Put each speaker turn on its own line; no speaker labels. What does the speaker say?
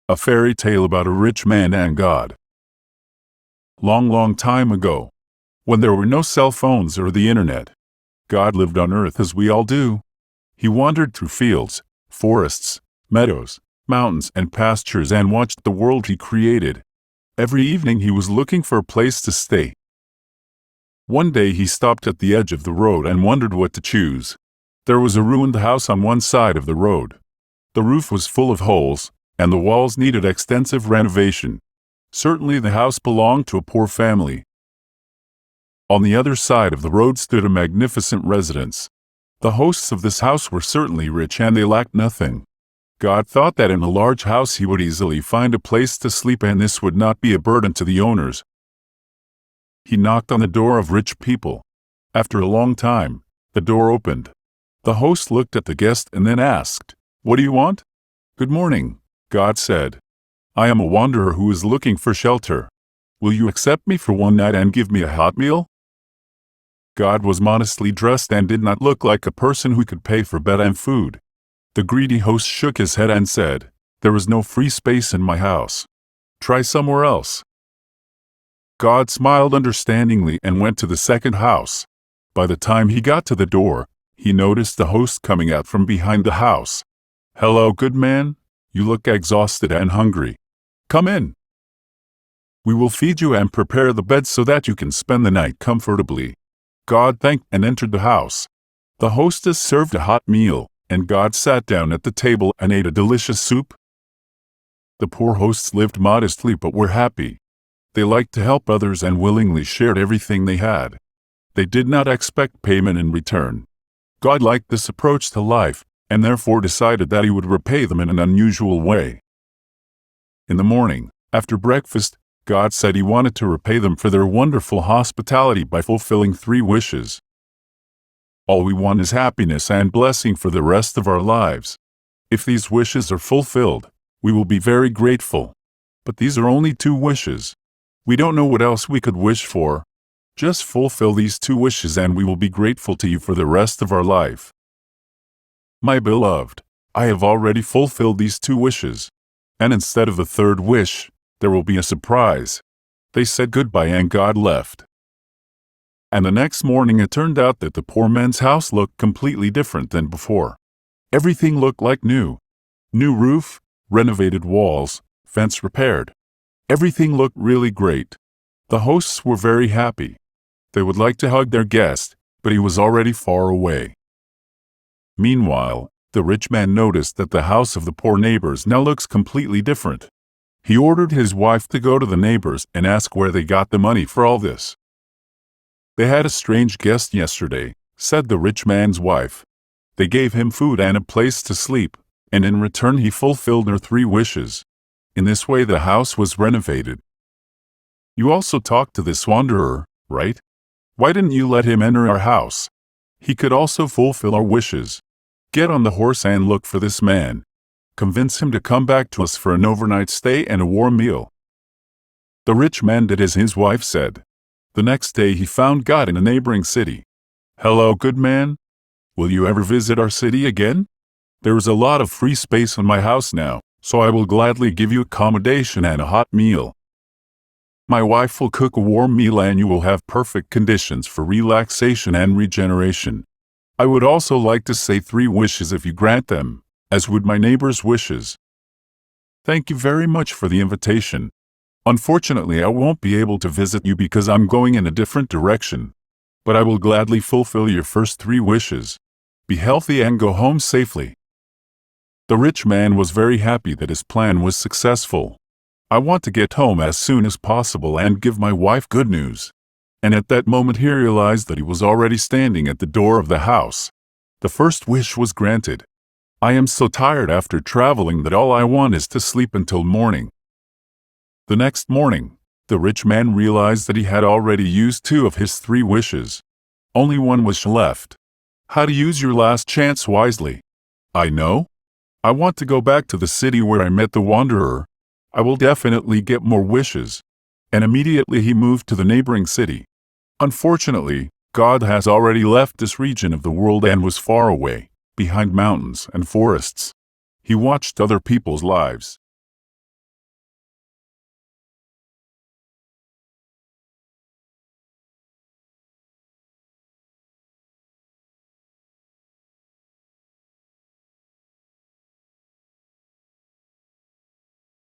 A fairy tale about a rich man and God. Long, long time ago, when there were no cell phones or the internet, God lived on earth as we all do. He wandered through fields, forests, meadows, mountains, and pastures and watched the world he created. Every evening he was looking for a place to stay. One day he stopped at the edge of the road and wondered what to choose. There was a ruined house on one side of the road. The roof was full of holes, and the walls needed extensive renovation. Certainly the house belonged to a poor family. On the other side of the road stood a magnificent residence. The hosts of this house were certainly rich and they lacked nothing. God thought that in a large house he would easily find a place to sleep and this would not be a burden to the owners. He knocked on the door of rich people. After a long time, the door opened. The host looked at the guest and then asked, "What do you want?" "Good morning," God said. "I am a wanderer who is looking for shelter. Will you accept me for one night and give me a hot meal?" God was modestly dressed and did not look like a person who could pay for bed and food. The greedy host shook his head and said, "There is no free space in my house. Try somewhere else." God smiled understandingly and went to the second house. By the time he got to the door, he noticed the host coming out from behind the house. "Hello, good man. You look exhausted and hungry. Come in. We will feed you and prepare the bed so that you can spend the night comfortably." God thanked and entered the house. The hostess served a hot meal, and God sat down at the table and ate a delicious soup. The poor hosts lived modestly but were happy. They liked to help others and willingly shared everything they had. They did not expect payment in return. God liked this approach to life, and therefore decided that he would repay them in an unusual way. In the morning, after breakfast, God said he wanted to repay them for their wonderful hospitality by fulfilling 3 wishes. All we want is happiness and blessing for the rest of our lives. If these wishes are fulfilled, we will be very grateful. But these are only 2 wishes. We don't know what else we could wish for. Just fulfill these 2 wishes and we will be grateful to you for the rest of our life. My beloved, I have already fulfilled these 2 wishes. And instead of the 3rd wish, there will be a surprise. They said goodbye and God left. And the next morning it turned out that the poor man's house looked completely different than before. Everything looked like new. New roof, renovated walls, fence repaired. Everything looked really great. The hosts were very happy. They would like to hug their guest, but he was already far away. Meanwhile, the rich man noticed that the house of the poor neighbors now looks completely different. He ordered his wife to go to the neighbors and ask where they got the money for all this. "They had a strange guest yesterday," said the rich man's wife. "They gave him food and a place to sleep, and in return he fulfilled their 3 wishes. In this way the house was renovated." "You also talked to this wanderer, right? Why didn't you let him enter our house? He could also fulfill our wishes. Get on the horse and look for this man. Convince him to come back to us for an overnight stay and a warm meal." The rich man did as his wife said. The next day he found God in a neighboring city. "Hello, good man. Will you ever visit our city again? There is a lot of free space in my house now, so I will gladly give you accommodation and a hot meal. My wife will cook a warm meal and you will have perfect conditions for relaxation and regeneration. I would also like to say 3 wishes if you grant them, as would my neighbor's wishes. Thank you very much for the invitation. Unfortunately, I won't be able to visit you because I'm going in a different direction. But I will gladly fulfill your first 3 wishes. Be healthy and go home safely." The rich man was very happy that his plan was successful. "I want to get home as soon as possible and give my wife good news." And at that moment he realized that he was already standing at the door of the house. The first wish was granted. "I am so tired after traveling that all I want is to sleep until morning." The next morning, the rich man realized that he had already used 2 of his 3 wishes. Only 1 wish left. How to use your last chance wisely. "I know. I want to go back to the city where I met the wanderer. I will definitely get more wishes." And immediately he moved to the neighboring city. Unfortunately, God has already left this region of the world and was far away, behind mountains and forests. He watched other people's lives.